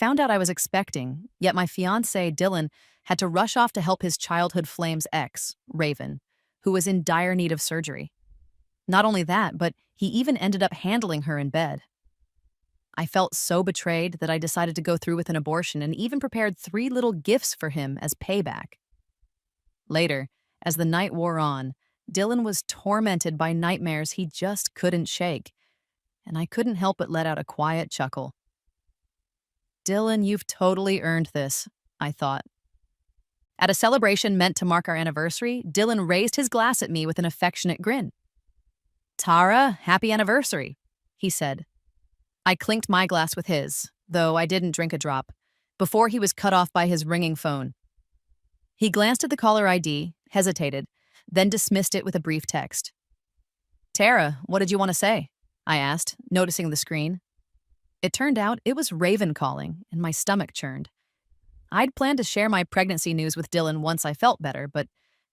found out I was expecting, yet my fiancé, Dylan, had to rush off to help his childhood flame's ex, Raven, who was in dire need of surgery. Not only that, but he even ended up handling her in bed. I felt so betrayed that I decided to go through with an abortion and even prepared 3 little gifts for him as payback. Later, as the night wore on, Dylan was tormented by nightmares he just couldn't shake, and I couldn't help but let out a quiet chuckle. Dylan, you've totally earned this, I thought. At a celebration meant to mark our anniversary, Dylan raised his glass at me with an affectionate grin. Tara, happy anniversary, he said. I clinked my glass with his, though I didn't drink a drop, before he was cut off by his ringing phone. He glanced at the caller ID, hesitated, then dismissed it with a brief text. Tara, what did you want to say? I asked, noticing the screen. It turned out it was Raven calling, and my stomach churned. I'd planned to share my pregnancy news with Dylan once I felt better, but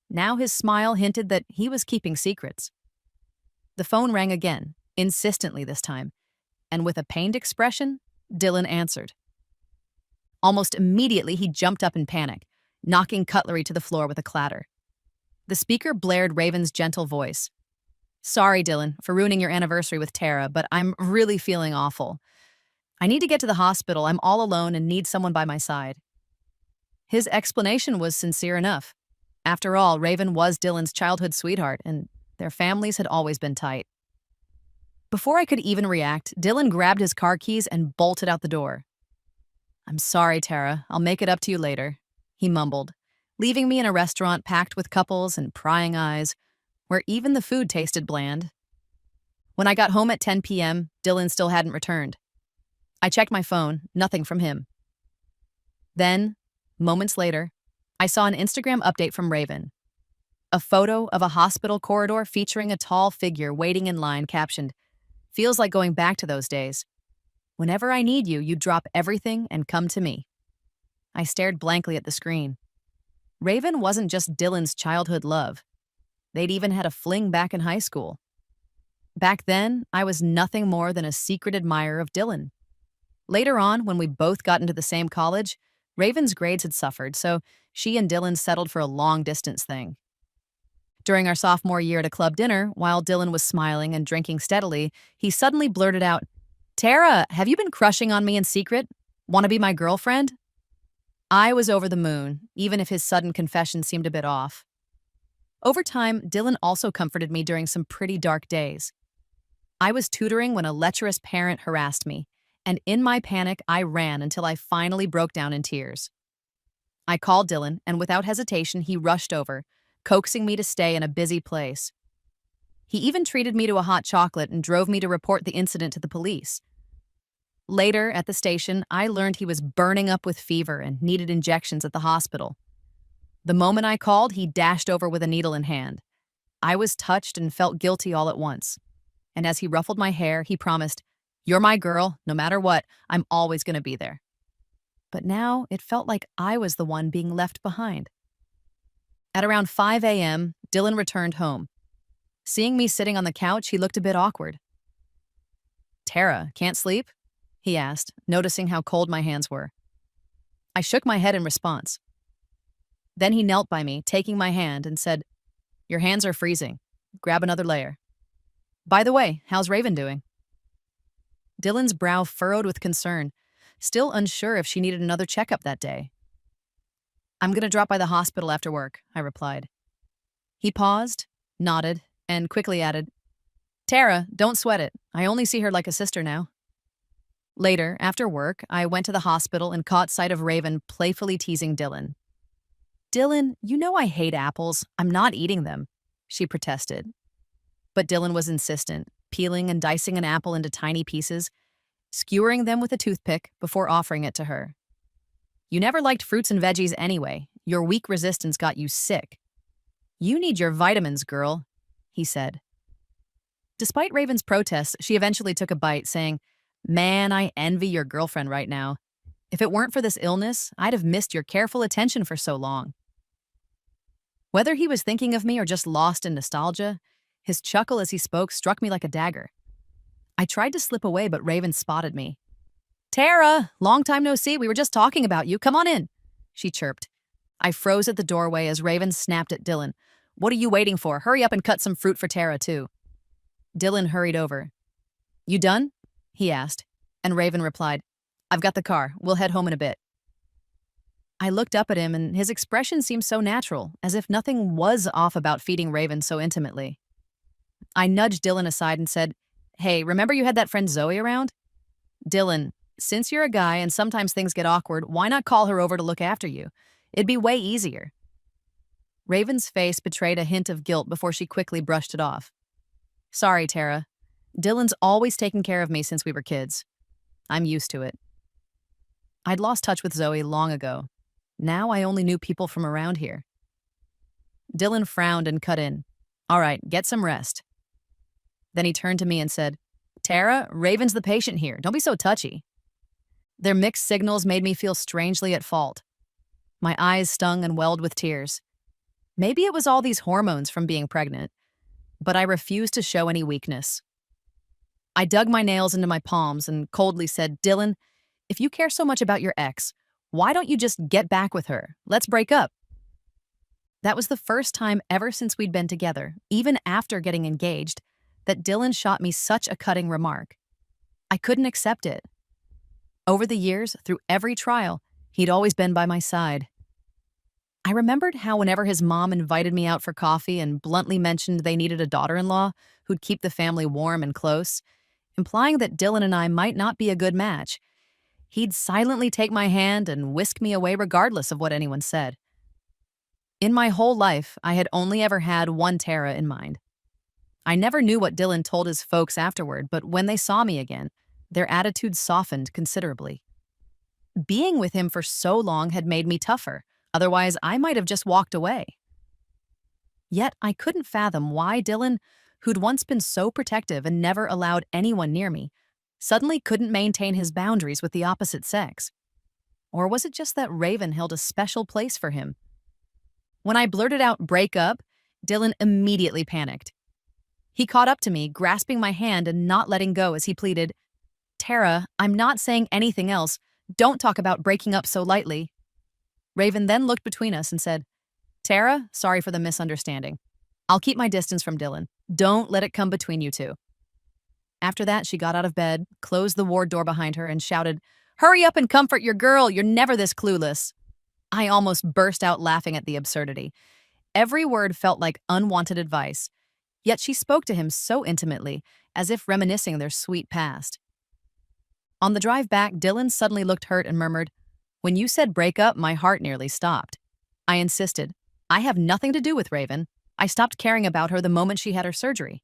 now his smile hinted that he was keeping secrets. The phone rang again, insistently this time, and with a pained expression, Dylan answered. Almost immediately, he jumped up in panic, knocking cutlery to the floor with a clatter. The speaker blared Raven's gentle voice. Sorry, Dylan, for ruining your anniversary with Tara, but I'm really feeling awful. I need to get to the hospital. I'm all alone and need someone by my side. His explanation was sincere enough. After all, Raven was Dylan's childhood sweetheart, and their families had always been tight. Before I could even react, Dylan grabbed his car keys and bolted out the door. I'm sorry, Tara. I'll make it up to you later, he mumbled, leaving me in a restaurant packed with couples and prying eyes, where even the food tasted bland. When I got home at 10 p.m., Dylan still hadn't returned. I checked my phone, nothing from him. Then, moments later, I saw an Instagram update from Raven. A photo of a hospital corridor featuring a tall figure waiting in line captioned, Feels like going back to those days. Whenever I need you, you drop everything and come to me. I stared blankly at the screen. Raven wasn't just Dylan's childhood love. They'd even had a fling back in high school. Back then, I was nothing more than a secret admirer of Dylan. Later on, when we both got into the same college, Raven's grades had suffered, so she and Dylan settled for a long-distance thing. During our sophomore year at a club dinner, while Dylan was smiling and drinking steadily, he suddenly blurted out, Tara, have you been crushing on me in secret? Want to be my girlfriend? I was over the moon, even if his sudden confession seemed a bit off. Over time, Dylan also comforted me during some pretty dark days. I was tutoring when a lecherous parent harassed me, and in my panic, I ran until I finally broke down in tears. I called Dylan, and without hesitation, he rushed over, coaxing me to stay in a busy place. He even treated me to a hot chocolate and drove me to report the incident to the police. Later, at the station, I learned he was burning up with fever and needed injections at the hospital. The moment I called, he dashed over with a needle in hand. I was touched and felt guilty all at once. And as he ruffled my hair, he promised, You're my girl, no matter what, I'm always going to be there. But now it felt like I was the one being left behind. At around 5 a.m., Dylan returned home. Seeing me sitting on the couch, he looked a bit awkward. Tara, can't sleep? He asked, noticing how cold my hands were. I shook my head in response. Then he knelt by me, taking my hand, and said, Your hands are freezing. Grab another layer. By the way, how's Raven doing? Dylan's brow furrowed with concern, still unsure if she needed another checkup that day. I'm going to drop by the hospital after work, I replied. He paused, nodded, and quickly added, Tara, don't sweat it. I only see her like a sister now. Later, after work, I went to the hospital and caught sight of Raven playfully teasing Dylan. Dylan, you know I hate apples. I'm not eating them, she protested. But Dylan was insistent, peeling and dicing an apple into tiny pieces, skewering them with a toothpick before offering it to her. You never liked fruits and veggies anyway. Your weak resistance got you sick. You need your vitamins, girl, he said. Despite Raven's protests, she eventually took a bite, saying, Man, I envy your girlfriend right now. If it weren't for this illness, I'd have missed your careful attention for so long. Whether he was thinking of me or just lost in nostalgia, his chuckle as he spoke struck me like a dagger. I tried to slip away, but Raven spotted me. Tara, long time no see. We were just talking about you. Come on in, she chirped. I froze at the doorway as Raven snapped at Dylan. What are you waiting for? Hurry up and cut some fruit for Tara, too. Dylan hurried over. You done? He asked, and Raven replied, I've got the car. We'll head home in a bit. I looked up at him, and his expression seemed so natural, as if nothing was off about feeding Raven so intimately. I nudged Dylan aside and said, Hey, remember you had that friend Zoe around? Dylan, since you're a guy and sometimes things get awkward, why not call her over to look after you? It'd be way easier. Raven's face betrayed a hint of guilt before she quickly brushed it off. Sorry, Tara. Dylan's always taken care of me since we were kids. I'm used to it. I'd lost touch with Zoe long ago. Now I only knew people from around here. Dylan frowned and cut in. All right, get some rest. Then he turned to me and said, Tara, Raven's the patient here. Don't be so touchy. Their mixed signals made me feel strangely at fault. My eyes stung and welled with tears. Maybe it was all these hormones from being pregnant, but I refused to show any weakness. I dug my nails into my palms and coldly said, Dylan, if you care so much about your ex, why don't you just get back with her? Let's break up. That was the first time ever since we'd been together, even after getting engaged, that Dylan shot me such a cutting remark. I couldn't accept it. Over the years, through every trial, he'd always been by my side. I remembered how whenever his mom invited me out for coffee and bluntly mentioned they needed a daughter-in-law who'd keep the family warm and close, implying that Dylan and I might not be a good match, he'd silently take my hand and whisk me away regardless of what anyone said. In my whole life, I had only ever had one Tara in mind. I never knew what Dylan told his folks afterward, but when they saw me again, their attitudes softened considerably. Being with him for so long had made me tougher, otherwise I might have just walked away. Yet I couldn't fathom why Dylan, who'd once been so protective and never allowed anyone near me, suddenly couldn't maintain his boundaries with the opposite sex. Or was it just that Raven held a special place for him? When I blurted out break up, Dylan immediately panicked. He caught up to me, grasping my hand and not letting go as he pleaded, Tara, I'm not saying anything else. Don't talk about breaking up so lightly. Raven then looked between us and said, Tara, sorry for the misunderstanding. I'll keep my distance from Dylan. Don't let it come between you two. After that, she got out of bed, closed the ward door behind her, and shouted, Hurry up and comfort your girl. You're never this clueless. I almost burst out laughing at the absurdity. Every word felt like unwanted advice, yet she spoke to him so intimately, as if reminiscing their sweet past. On the drive back, Dylan suddenly looked hurt and murmured, When you said break up, my heart nearly stopped. I insisted, I have nothing to do with Raven. I stopped caring about her the moment she had her surgery.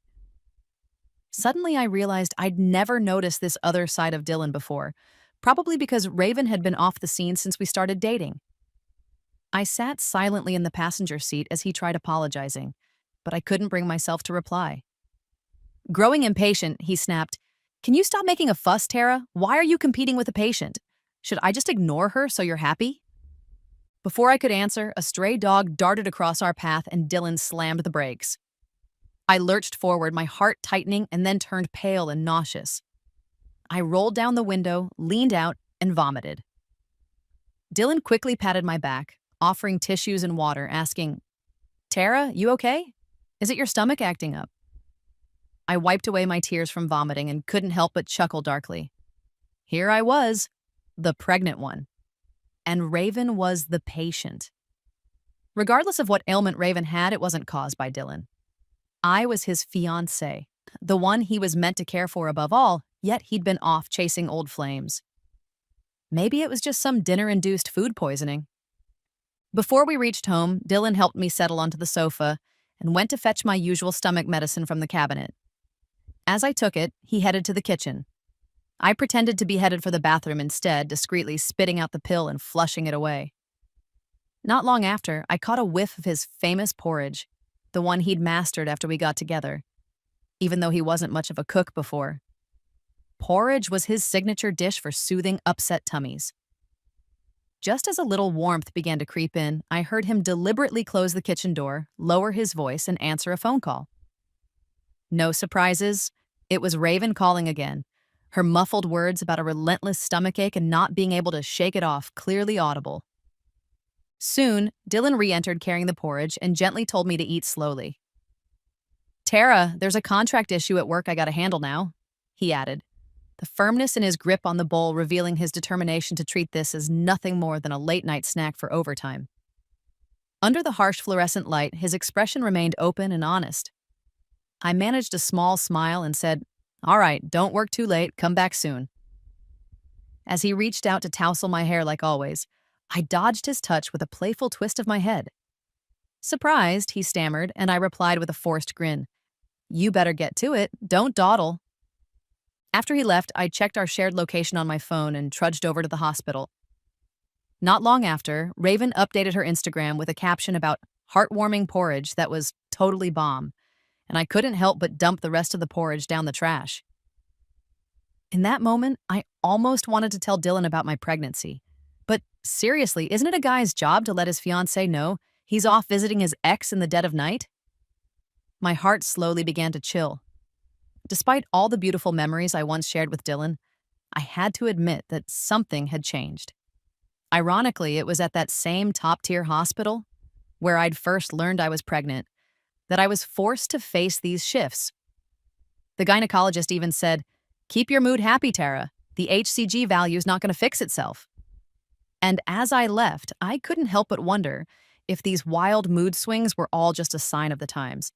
Suddenly, I realized I'd never noticed this other side of Dylan before, probably because Raven had been off the scene since we started dating. I sat silently in the passenger seat as he tried apologizing, but I couldn't bring myself to reply. Growing impatient, he snapped, Can you stop making a fuss, Tara? Why are you competing with a patient? Should I just ignore her so you're happy? Before I could answer, a stray dog darted across our path and Dylan slammed the brakes. I lurched forward, my heart tightening, and then turned pale and nauseous. I rolled down the window, leaned out, and vomited. Dylan quickly patted my back, offering tissues and water, asking, Tara, you okay? Is it your stomach acting up? I wiped away my tears from vomiting and couldn't help but chuckle darkly. Here I was, the pregnant one. And Raven was the patient. Regardless of what ailment Raven had, it wasn't caused by Dylan. I was his fiancé, the one he was meant to care for above all, yet he'd been off chasing old flames. Maybe it was just some dinner-induced food poisoning. Before we reached home, Dylan helped me settle onto the sofa and went to fetch my usual stomach medicine from the cabinet. As I took it, he headed to the kitchen. I pretended to be headed for the bathroom instead, discreetly spitting out the pill and flushing it away. Not long after, I caught a whiff of his famous porridge, the one he'd mastered after we got together, even though he wasn't much of a cook before. Porridge was his signature dish for soothing upset tummies. Just as a little warmth began to creep in, I heard him deliberately close the kitchen door, lower his voice, and answer a phone call. No surprises. It was Raven calling again, her muffled words about a relentless stomachache and not being able to shake it off clearly audible. Soon, Dylan re-entered carrying the porridge and gently told me to eat slowly. "Tara, there's a contract issue at work I gotta handle now," he added, the firmness in his grip on the bowl revealing his determination to treat this as nothing more than a late-night snack for overtime. Under the harsh fluorescent light, his expression remained open and honest. I managed a small smile and said, "All right, don't work too late, come back soon." As he reached out to tousle my hair like always, I dodged his touch with a playful twist of my head. "Surprised," he stammered, and I replied with a forced grin. "You better get to it, don't dawdle." After he left, I checked our shared location on my phone and trudged over to the hospital. Not long after, Raven updated her Instagram with a caption about heartwarming porridge that was totally bomb, and I couldn't help but dump the rest of the porridge down the trash. In that moment, I almost wanted to tell Dylan about my pregnancy. But seriously, isn't it a guy's job to let his fiancée know he's off visiting his ex in the dead of night? My heart slowly began to chill. Despite all the beautiful memories I once shared with Dylan, I had to admit that something had changed. Ironically, it was at that same top-tier hospital, where I'd first learned I was pregnant, that I was forced to face these shifts. The gynecologist even said, "Keep your mood happy, Tara. The HCG value's not going to fix itself." And as I left, I couldn't help but wonder if these wild mood swings were all just a sign of the times.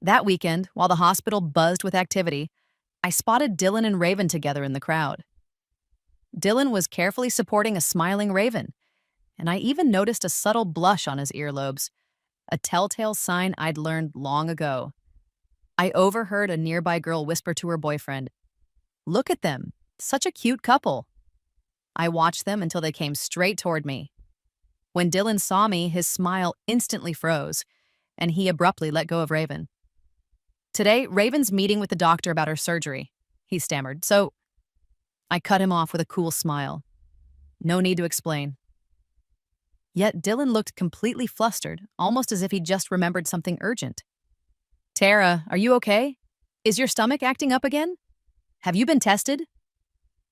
That weekend, while the hospital buzzed with activity, I spotted Dylan and Raven together in the crowd. Dylan was carefully supporting a smiling Raven, and I even noticed a subtle blush on his earlobes, a telltale sign I'd learned long ago. I overheard a nearby girl whisper to her boyfriend, "Look at them, such a cute couple." I watched them until they came straight toward me. When Dylan saw me, his smile instantly froze, and he abruptly let go of Raven. "Today, Raven's meeting with the doctor about her surgery," he stammered, "so—" I cut him off with a cool smile. No need to explain. Yet Dylan looked completely flustered, almost as if he'd just remembered something urgent. "Tara, are you okay? Is your stomach acting up again? Have you been tested?"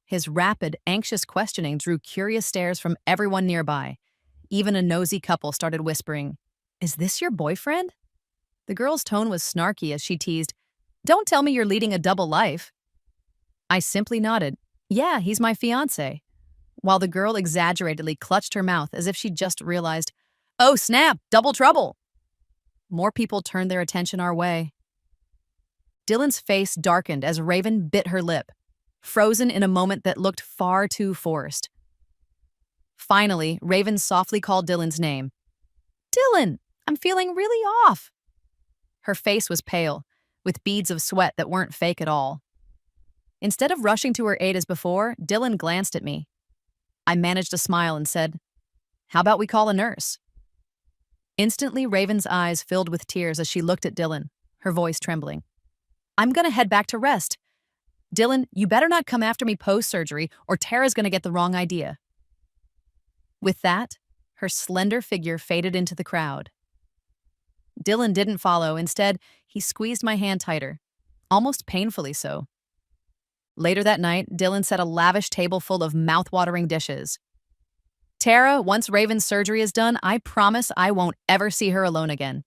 His rapid, anxious questioning drew curious stares from everyone nearby. Even a nosy couple started whispering, "Is this your boyfriend?" The girl's tone was snarky as she teased, "Don't tell me you're leading a double life." I simply nodded, "Yeah, he's my fiancé," while the girl exaggeratedly clutched her mouth as if she'd just realized, "Oh snap, double trouble." More people turned their attention our way. Dylan's face darkened as Raven bit her lip, frozen in a moment that looked far too forced. Finally, Raven softly called Dylan's name. "Dylan, I'm feeling really off." Her face was pale, with beads of sweat that weren't fake at all. Instead of rushing to her aid as before, Dylan glanced at me. I managed a smile and said, "How about we call a nurse?" Instantly, Raven's eyes filled with tears as she looked at Dylan, her voice trembling. "I'm gonna head back to rest. Dylan, you better not come after me post-surgery or Tara's gonna get the wrong idea." With that, her slender figure faded into the crowd. Dylan didn't follow. Instead, he squeezed my hand tighter, almost painfully so. Later that night, Dylan set a lavish table full of mouth-watering dishes. "Tara, once Raven's surgery is done, I promise I won't ever see her alone again.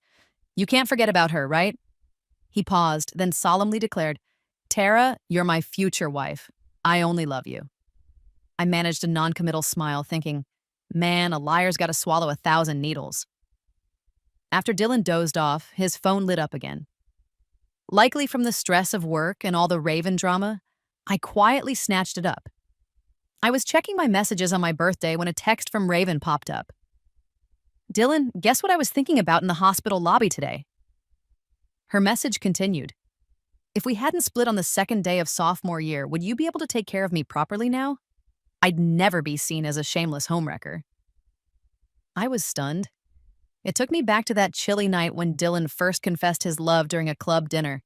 You can't forget about her, right?" He paused, then solemnly declared, "Tara, you're my future wife. I only love you." I managed a non-committal smile, thinking, man, a liar's got to swallow 1,000 needles. After Dylan dozed off, his phone lit up again. Likely from the stress of work and all the Raven drama, I quietly snatched it up. I was checking my messages on my birthday when a text from Raven popped up. "Dylan, guess what I was thinking about in the hospital lobby today?" Her message continued. "If we hadn't split on the second day of sophomore year, would you be able to take care of me properly now? I'd never be seen as a shameless homewrecker." I was stunned. It took me back to that chilly night when Dylan first confessed his love during a club dinner.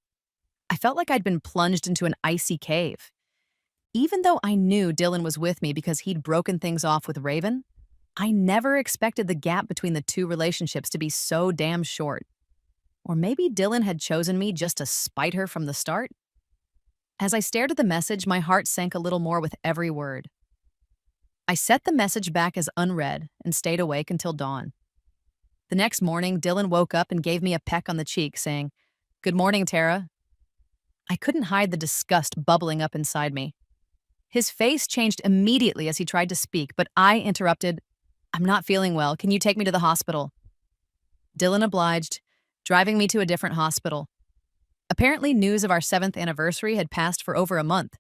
I felt like I'd been plunged into an icy cave. Even though I knew Dylan was with me because he'd broken things off with Raven, I never expected the gap between the two relationships to be so damn short. Or maybe Dylan had chosen me just to spite her from the start? As I stared at the message, my heart sank a little more with every word. I set the message back as unread and stayed awake until dawn. The next morning, Dylan woke up and gave me a peck on the cheek, saying, "Good morning, Tara." I couldn't hide the disgust bubbling up inside me. His face changed immediately as he tried to speak, but I interrupted. "I'm not feeling well. Can you take me to the hospital?" Dylan obliged, driving me to a different hospital. Apparently, news of our 7th anniversary had passed for over a month,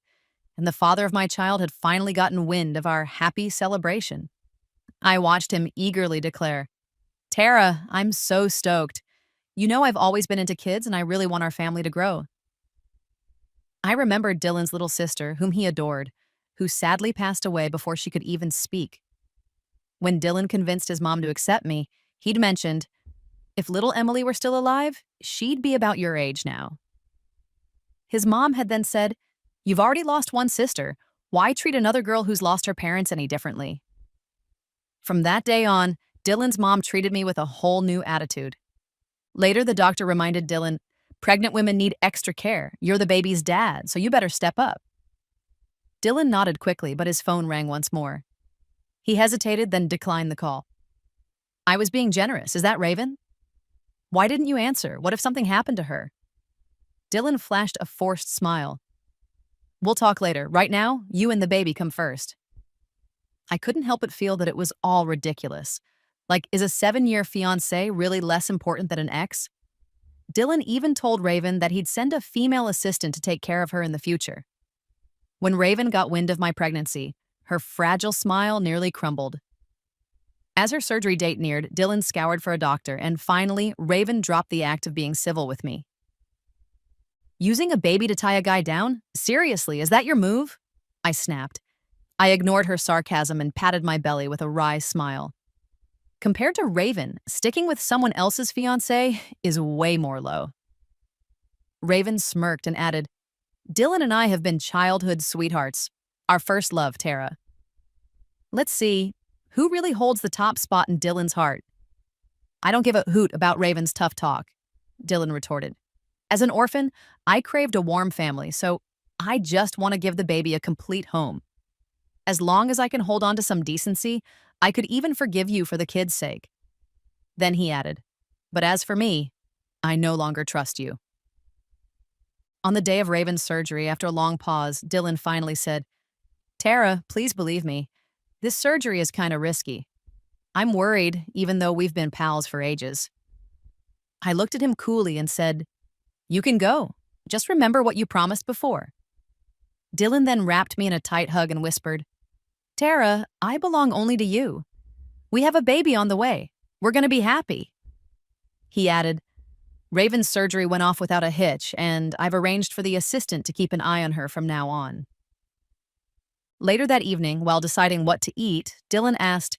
and the father of my child had finally gotten wind of our happy celebration. I watched him eagerly declare, "Tara, I'm so stoked. You know I've always been into kids and I really want our family to grow." I remembered Dylan's little sister, whom he adored, who sadly passed away before she could even speak. When Dylan convinced his mom to accept me, he'd mentioned, "If little Emily were still alive, she'd be about your age now." His mom had then said, "You've already lost one sister. Why treat another girl who's lost her parents any differently?" From that day on, Dylan's mom treated me with a whole new attitude. Later, the doctor reminded Dylan, "Pregnant women need extra care. You're the baby's dad, so you better step up." Dylan nodded quickly, but his phone rang once more. He hesitated, then declined the call. "I was being generous. Is that Raven?" "Why didn't you answer? What if something happened to her?" Dylan flashed a forced smile. "We'll talk later. Right now, you and the baby come first." I couldn't help but feel that it was all ridiculous. Like, is a 7-year fiancé really less important than an ex? Dylan even told Raven that he'd send a female assistant to take care of her in the future. When Raven got wind of my pregnancy, her fragile smile nearly crumbled. As her surgery date neared, Dylan scoured for a doctor, and finally, Raven dropped the act of being civil with me. "Using a baby to tie a guy down? Seriously, is that your move?" I snapped. I ignored her sarcasm and patted my belly with a wry smile. Compared to Raven, sticking with someone else's fiancé is way more low. Raven smirked and added, "Dylan and I have been childhood sweethearts. Our first love, Tara." Let's see, who really holds the top spot in Dylan's heart? "I don't give a hoot about Raven's tough talk," Dylan retorted. "As an orphan, I craved a warm family, so I just want to give the baby a complete home. As long as I can hold on to some decency, I could even forgive you for the kids' sake." Then he added, "But as for me, I no longer trust you." On the day of Raven's surgery, after a long pause, Dylan finally said, "Tara, please believe me. This surgery is kind of risky. I'm worried, even though we've been pals for ages." I looked at him coolly and said, "You can go. Just remember what you promised before." Dylan then wrapped me in a tight hug and whispered, "Tara, I belong only to you. We have a baby on the way. We're going to be happy." He added, "Raven's surgery went off without a hitch, and I've arranged for the assistant to keep an eye on her from now on." Later that evening, while deciding what to eat, Dylan asked,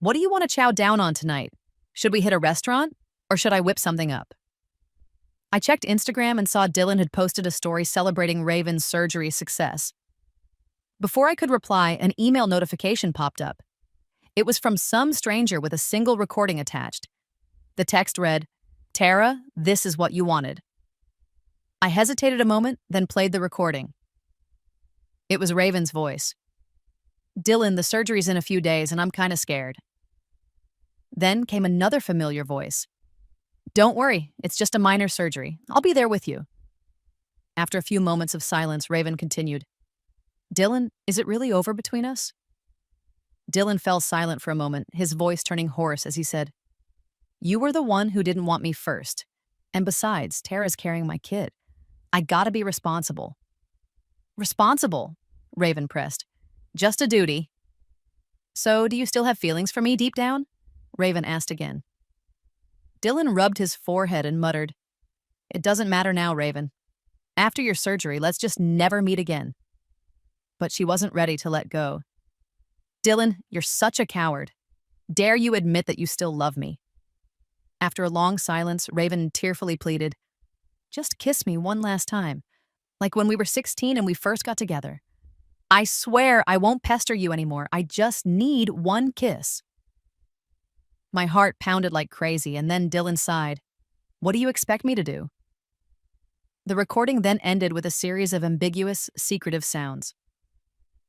"What do you want to chow down on tonight? Should we hit a restaurant, or should I whip something up?" I checked Instagram and saw Dylan had posted a story celebrating Raven's surgery success. Before I could reply, an email notification popped up. It was from some stranger with a single recording attached. The text read, "Tara, this is what you wanted." I hesitated a moment, then played the recording. It was Raven's voice. "Dylan, the surgery's in a few days and I'm kind of scared." Then came another familiar voice. "Don't worry, it's just a minor surgery. I'll be there with you." After a few moments of silence, Raven continued, "Dylan, is it really over between us?" Dylan fell silent for a moment, his voice turning hoarse as he said, "You were the one who didn't want me first. And besides, Tara's carrying my kid. I gotta be responsible." "Responsible?" Raven pressed. "Just a duty." "So, do you still have feelings for me deep down?" Raven asked again. Dylan rubbed his forehead and muttered, "It doesn't matter now, Raven. After your surgery, let's just never meet again." But she wasn't ready to let go. "Dylan, you're such a coward. Dare you admit that you still love me?" After a long silence, Raven tearfully pleaded, "Just kiss me one last time, like when we were 16 and we first got together. I swear I won't pester you anymore. I just need one kiss." My heart pounded like crazy, and then Dylan sighed. "What do you expect me to do?" The recording then ended with a series of ambiguous, secretive sounds.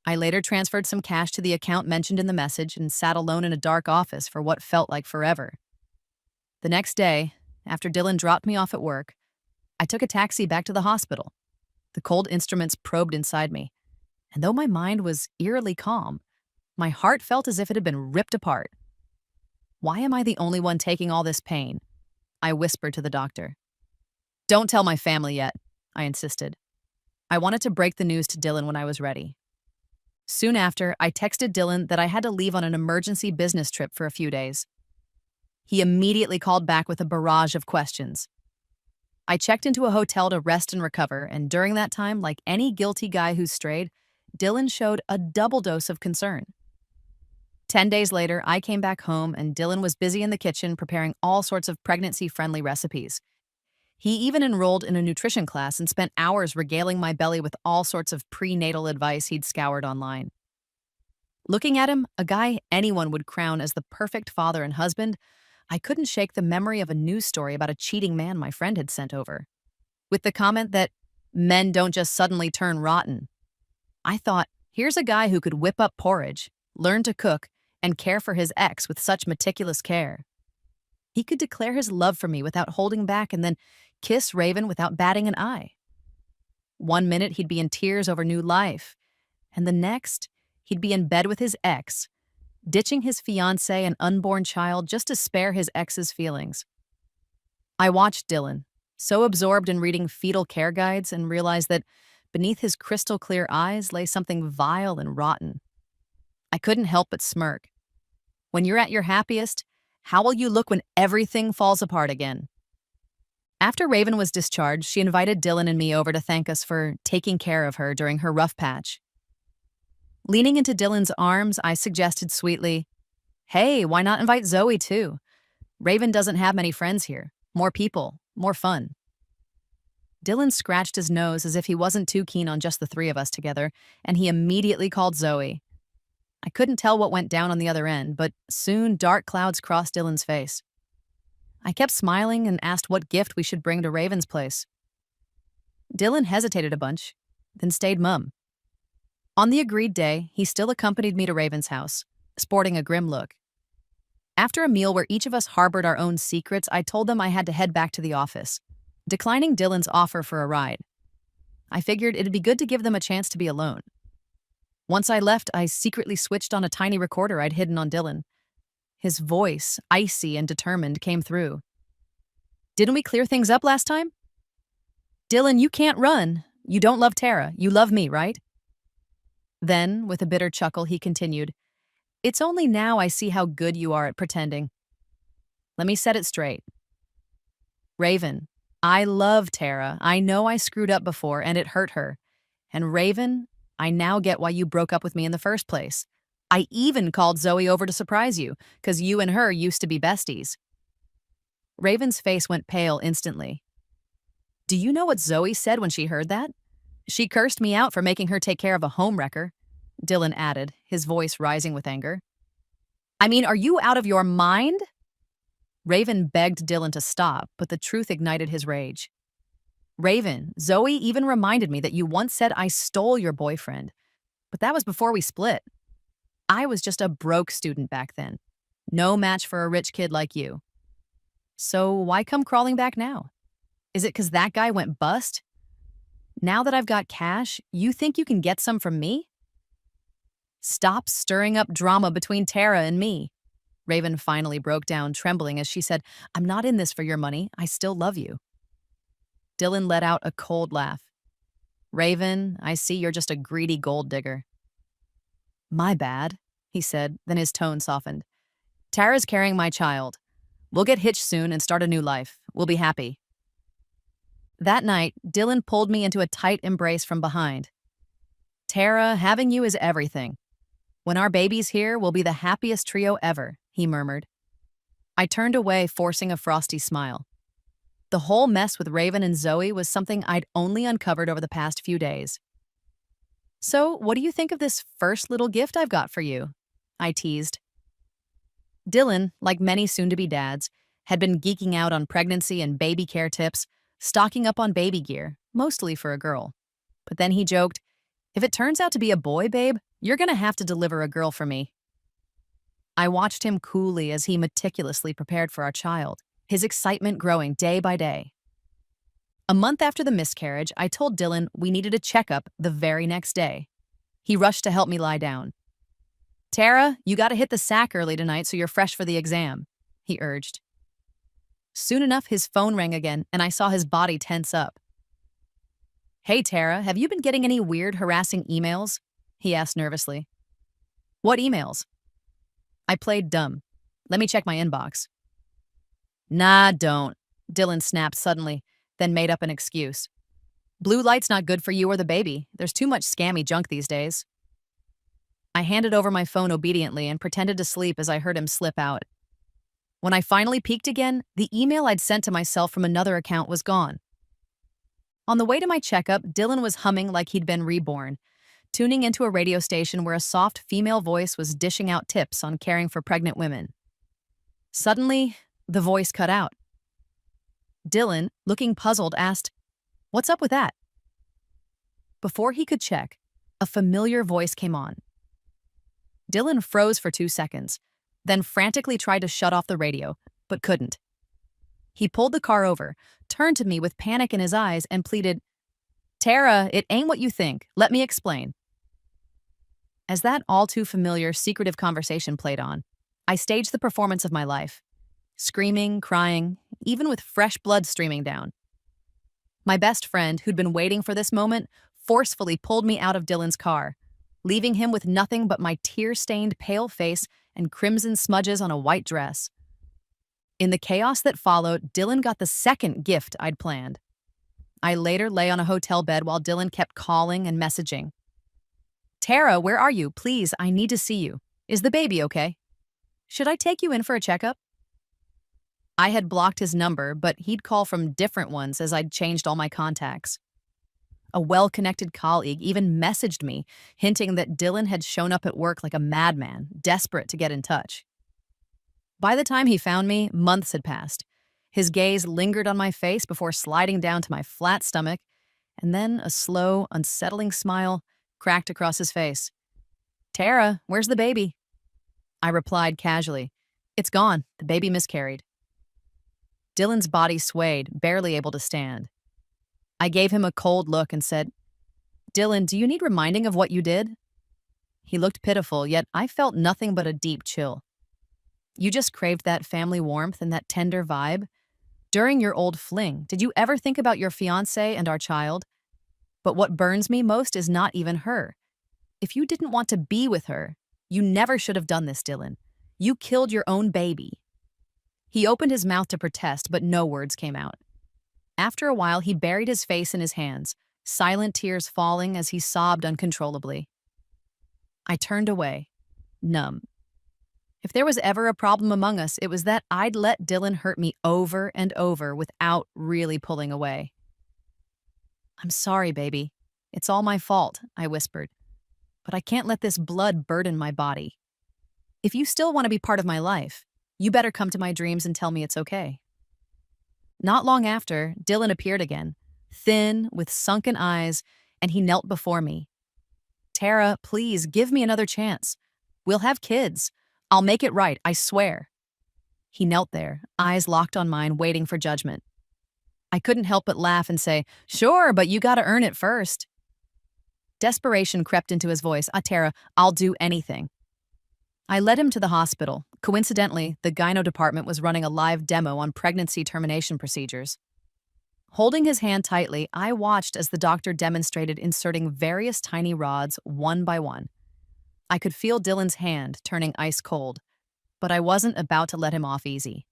I later transferred some cash to the account mentioned in the message and sat alone in a dark office for what felt like forever. The next day, after Dylan dropped me off at work, I took a taxi back to the hospital. The cold instruments probed inside me, and though my mind was eerily calm, my heart felt as if it had been ripped apart. "Why am I the only one taking all this pain?" I whispered to the doctor. "Don't tell my family yet," I insisted. I wanted to break the news to Dylan when I was ready. Soon after, I texted Dylan that I had to leave on an emergency business trip for a few days. He immediately called back with a barrage of questions. I checked into a hotel to rest and recover, and during that time, like any guilty guy who's strayed, Dylan showed a double dose of concern. 10 days later, I came back home, and Dylan was busy in the kitchen preparing all sorts of pregnancy-friendly recipes. He even enrolled in a nutrition class and spent hours regaling my belly with all sorts of prenatal advice he'd scoured online. Looking at him, a guy anyone would crown as the perfect father and husband, I couldn't shake the memory of a news story about a cheating man my friend had sent over, with the comment that men don't just suddenly turn rotten. I thought, here's a guy who could whip up porridge, learn to cook, and care for his ex with such meticulous care. He could declare his love for me without holding back and then kiss Raven without batting an eye. One minute he'd be in tears over new life, and the next he'd be in bed with his ex, ditching his fiancée and unborn child just to spare his ex's feelings. I watched Dylan, so absorbed in reading fetal care guides, and realized that beneath his crystal clear eyes lay something vile and rotten. I couldn't help but smirk. When you're at your happiest, how will you look when everything falls apart again? After Raven was discharged, she invited Dylan and me over to thank us for taking care of her during her rough patch. Leaning into Dylan's arms, I suggested sweetly, "Hey, why not invite Zoe too? Raven doesn't have many friends here. More people, more fun." Dylan scratched his nose as if he wasn't too keen on just the three of us together, and he immediately called Zoe. I couldn't tell what went down on the other end, but soon dark clouds crossed Dylan's face. I kept smiling and asked what gift we should bring to Raven's place. Dylan hesitated a bunch, then stayed mum. On the agreed day, he still accompanied me to Raven's house, sporting a grim look. After a meal where each of us harbored our own secrets, I told them I had to head back to the office, declining Dylan's offer for a ride. I figured it'd be good to give them a chance to be alone. Once I left, I secretly switched on a tiny recorder I'd hidden on Dylan. His voice, icy and determined, came through. "Didn't we clear things up last time? Dylan, you can't run. You don't love Tara. You love me, right?" Then, with a bitter chuckle, he continued, "It's only now I see how good you are at pretending. Let me set it straight. Raven, I love Tara. I know I screwed up before, and it hurt her. And Raven, I now get why you broke up with me in the first place. I even called Zoe over to surprise you, because you and her used to be besties." Raven's face went pale instantly. "Do you know what Zoe said when she heard that? She cursed me out for making her take care of a homewrecker," Dylan added, his voice rising with anger. "I mean, are you out of your mind?" Raven begged Dylan to stop, but the truth ignited his rage. "Raven, Zoe even reminded me that you once said I stole your boyfriend, but that was before we split. I was just a broke student back then. No match for a rich kid like you. So why come crawling back now? Is it 'cause that guy went bust? Now that I've got cash, you think you can get some from me? Stop stirring up drama between Tara and me." Raven finally broke down, trembling as she said, "I'm not in this for your money. I still love you." Dylan let out a cold laugh. "Raven, I see you're just a greedy gold digger." "My bad," he said, then his tone softened. "Tara's carrying my child. We'll get hitched soon and start a new life. We'll be happy." That night, Dylan pulled me into a tight embrace from behind. "Tara, having you is everything. When our baby's here, we'll be the happiest trio ever," he murmured. I turned away, forcing a frosty smile. The whole mess with Raven and Zoe was something I'd only uncovered over the past few days. "So, what do you think of this first little gift I've got for you?" I teased. Dylan, like many soon-to-be dads, had been geeking out on pregnancy and baby care tips, stocking up on baby gear, mostly for a girl. But then he joked, "If it turns out to be a boy, babe, you're gonna have to deliver a girl for me." I watched him coolly as he meticulously prepared for our child, his excitement growing day by day. A month after the miscarriage, I told Dylan we needed a checkup the very next day. He rushed to help me lie down. "Tara, you gotta hit the sack early tonight so you're fresh for the exam," he urged. Soon enough, his phone rang again, and I saw his body tense up. "Hey, Tara, have you been getting any weird, harassing emails?" he asked nervously. "What emails?" I played dumb. "Let me check my inbox." "Nah, don't," Dylan snapped suddenly, then made up an excuse. "Blue light's not good for you or the baby. There's too much scammy junk these days." I handed over my phone obediently and pretended to sleep as I heard him slip out. When I finally peeked again, the email I'd sent to myself from another account was gone. On the way to my checkup, Dylan was humming like he'd been reborn, tuning into a radio station where a soft female voice was dishing out tips on caring for pregnant women. Suddenly, the voice cut out. Dylan, looking puzzled, asked, "What's up with that?" Before he could check, a familiar voice came on. Dylan froze for 2 seconds, then frantically tried to shut off the radio, but couldn't. He pulled the car over, turned to me with panic in his eyes, and pleaded, "Tara, it ain't what you think. Let me explain." As that all-too-familiar, secretive conversation played on, I staged the performance of my life, screaming, crying, even with fresh blood streaming down. My best friend, who'd been waiting for this moment, forcefully pulled me out of Dylan's car, leaving him with nothing but my tear-stained pale face and crimson smudges on a white dress. In the chaos that followed, Dylan got the second gift I'd planned. I later lay on a hotel bed while Dylan kept calling and messaging. "Tara, where are you? Please, I need to see you. Is the baby okay? Should I take you in for a checkup?" I had blocked his number, but he'd call from different ones as I'd changed all my contacts. A well-connected colleague even messaged me, hinting that Dylan had shown up at work like a madman, desperate to get in touch. By the time he found me, months had passed. His gaze lingered on my face before sliding down to my flat stomach, and then a slow, unsettling smile cracked across his face. "Tara, where's the baby?" I replied casually, "It's gone. The baby miscarried." Dylan's body swayed, barely able to stand. I gave him a cold look and said, "Dylan, do you need reminding of what you did?" He looked pitiful, yet I felt nothing but a deep chill. "You just craved that family warmth and that tender vibe. During your old fling, did you ever think about your fiancé and our child? But what burns me most is not even her. If you didn't want to be with her, you never should have done this, Dylan. You killed your own baby." He opened his mouth to protest, but no words came out. After a while, he buried his face in his hands, silent tears falling as he sobbed uncontrollably. I turned away, numb. If there was ever a problem among us, it was that I'd let Dylan hurt me over and over without really pulling away. "I'm sorry, baby. It's all my fault," I whispered. "But I can't let this blood burden my body. If you still want to be part of my life, you better come to my dreams and tell me it's okay." Not long after, Dylan appeared again, thin, with sunken eyes, and he knelt before me. "Tara, please, give me another chance. We'll have kids. I'll make it right, I swear." He knelt there, eyes locked on mine, waiting for judgment. I couldn't help but laugh and say, "Sure, but you gotta earn it first." Desperation crept into his voice. Tara, I'll do anything." I led him to the hospital. Coincidentally, the gyno department was running a live demo on pregnancy termination procedures. Holding his hand tightly, I watched as the doctor demonstrated inserting various tiny rods one by one. I could feel Dylan's hand turning ice cold, but I wasn't about to let him off easy.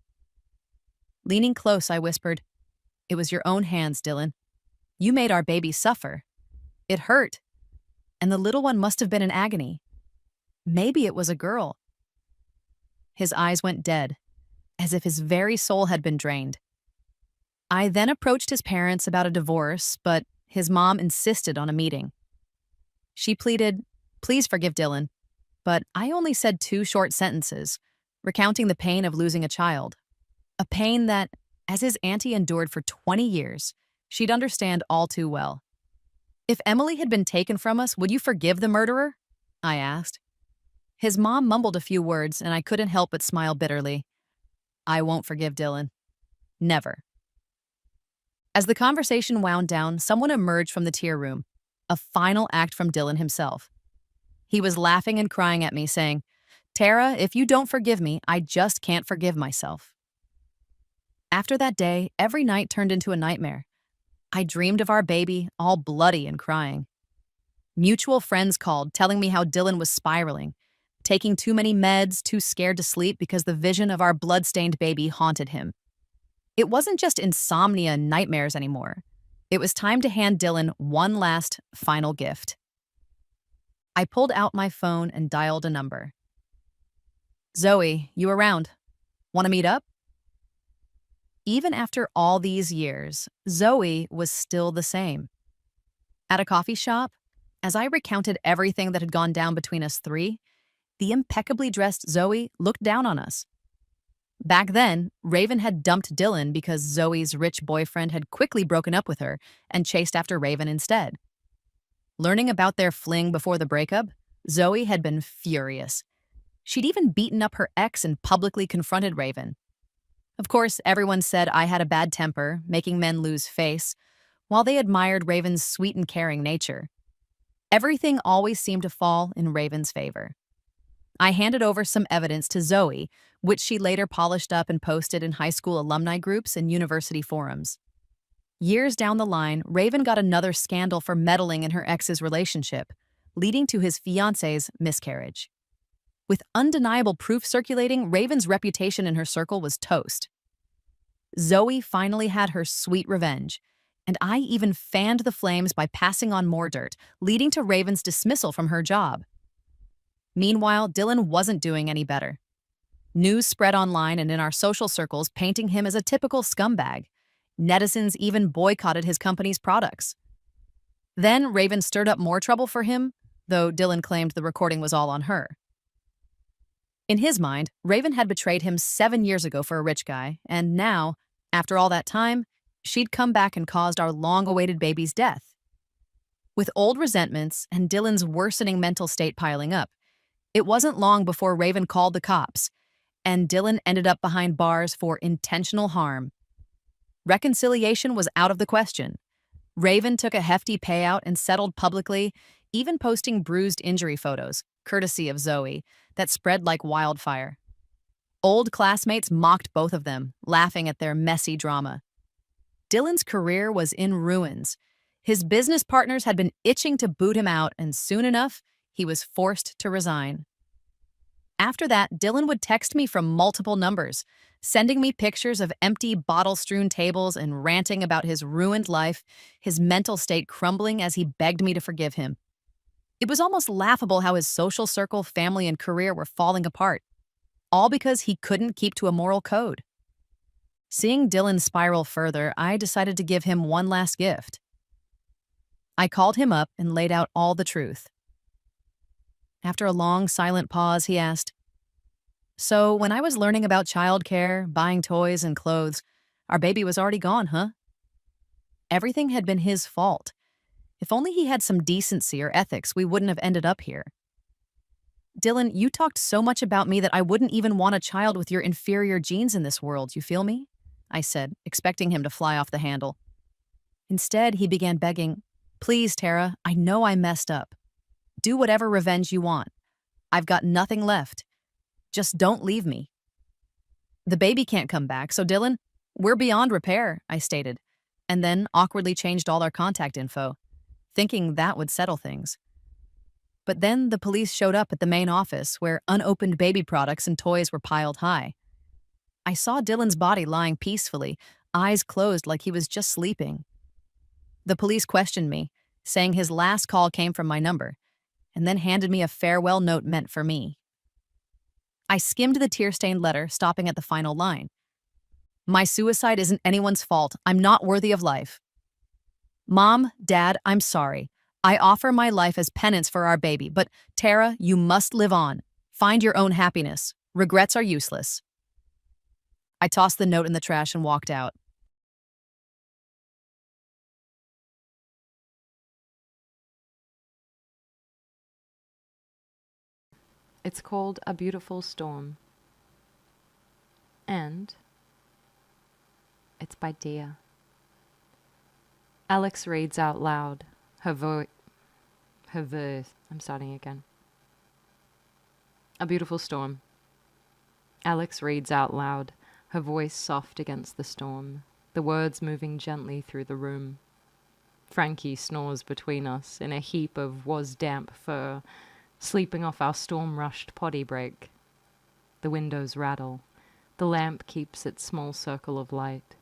Leaning close, I whispered, "It was your own hands, Dylan. You made our baby suffer. It hurt, and the little one must have been in agony. Maybe it was a girl." His eyes went dead, as if his very soul had been drained. I then approached his parents about a divorce, but his mom insisted on a meeting. She pleaded, "Please forgive Dylan," but I only said 2 short sentences, recounting the pain of losing a child. A pain that, as his auntie endured for 20 years, She'd understand all too well. If Emily had been taken from us, would you forgive the murderer? I asked. His mom mumbled a few words, and I couldn't help but smile bitterly. I won't forgive Dylan. Never. As the conversation wound down, someone emerged from the tier room, a final act from Dylan himself. He was laughing and crying at me, saying, Tara, if you don't forgive me, I just can't forgive myself. After that day, every night turned into a nightmare. I dreamed of our baby, all bloody and crying. Mutual friends called, telling me how Dylan was spiraling, taking too many meds, too scared to sleep because the vision of our blood-stained baby haunted him. It wasn't just insomnia and nightmares anymore. It was time to hand Dylan one last, final gift. I pulled out my phone and dialed a number. Zoe, you around? Want to meet up? Even after all these years, Zoe was still the same. At a coffee shop, as I recounted everything that had gone down between us three, the impeccably dressed Zoe looked down on us. Back then, Raven had dumped Dylan because Zoe's rich boyfriend had quickly broken up with her and chased after Raven instead. Learning about their fling before the breakup, Zoe had been furious. She'd even beaten up her ex and publicly confronted Raven. Of course, everyone said I had a bad temper, making men lose face, while they admired Raven's sweet and caring nature. Everything always seemed to fall in Raven's favor. I handed over some evidence to Zoe, which she later polished up and posted in high school alumni groups and university forums. Years down the line, Raven got another scandal for meddling in her ex's relationship, leading to his fiancée's miscarriage. With undeniable proof circulating, Raven's reputation in her circle was toast. Zoe finally had her sweet revenge, and I even fanned the flames by passing on more dirt, leading to Raven's dismissal from her job. Meanwhile, Dylan wasn't doing any better. News spread online and in our social circles painting him as a typical scumbag. Netizens even boycotted his company's products. Then Raven stirred up more trouble for him, though Dylan claimed the recording was all on her. In his mind, Raven had betrayed him 7 years ago for a rich guy, and now, after all that time, she'd come back and caused our long-awaited baby's death. With old resentments and Dylan's worsening mental state piling up, it wasn't long before Raven called the cops, and Dylan ended up behind bars for intentional harm. Reconciliation was out of the question. Raven took a hefty payout and settled publicly, even posting bruised injury photos, courtesy of Zoe, that spread like wildfire. Old classmates mocked both of them, laughing at their messy drama. Dylan's career was in ruins. His business partners had been itching to boot him out, and soon enough, he was forced to resign. After that, Dylan would text me from multiple numbers, sending me pictures of empty bottle-strewn tables and ranting about his ruined life, his mental state crumbling as he begged me to forgive him. It was almost laughable how his social circle, family, and career were falling apart, all because he couldn't keep to a moral code. Seeing Dylan spiral further, I decided to give him one last gift. I called him up and laid out all the truth. After a long, silent pause, he asked, "So, when I was learning about childcare, buying toys and clothes, our baby was already gone, huh?" Everything had been his fault. If only he had some decency or ethics, we wouldn't have ended up here. Dylan, you talked so much about me that I wouldn't even want a child with your inferior genes in this world, you feel me? I said, expecting him to fly off the handle. Instead, he began begging, "Please, Tara, I know I messed up. Do whatever revenge you want. I've got nothing left. Just don't leave me." The baby can't come back, so Dylan, we're beyond repair, I stated, and then awkwardly changed all our contact info, thinking that would settle things. But then the police showed up at the main office where unopened baby products and toys were piled high. I saw Dylan's body lying peacefully, eyes closed like he was just sleeping. The police questioned me, saying his last call came from my number, and then handed me a farewell note meant for me. I skimmed the tear-stained letter, stopping at the final line. "My suicide isn't anyone's fault. I'm not worthy of life. Mom, Dad, I'm sorry. I offer my life as penance for our baby, but Tara, you must live on. Find your own happiness. Regrets are useless." I tossed the note in the trash and walked out. It's called A Beautiful Storm. And it's by Dia. Alex reads out loud. Her voice. I'm starting again. A Beautiful Storm. Alex reads out loud, her voice soft against the storm, the words moving gently through the room. Frankie snores between us in a heap of was-damp fur, sleeping off our storm-rushed potty break. The windows rattle. The lamp keeps its small circle of light.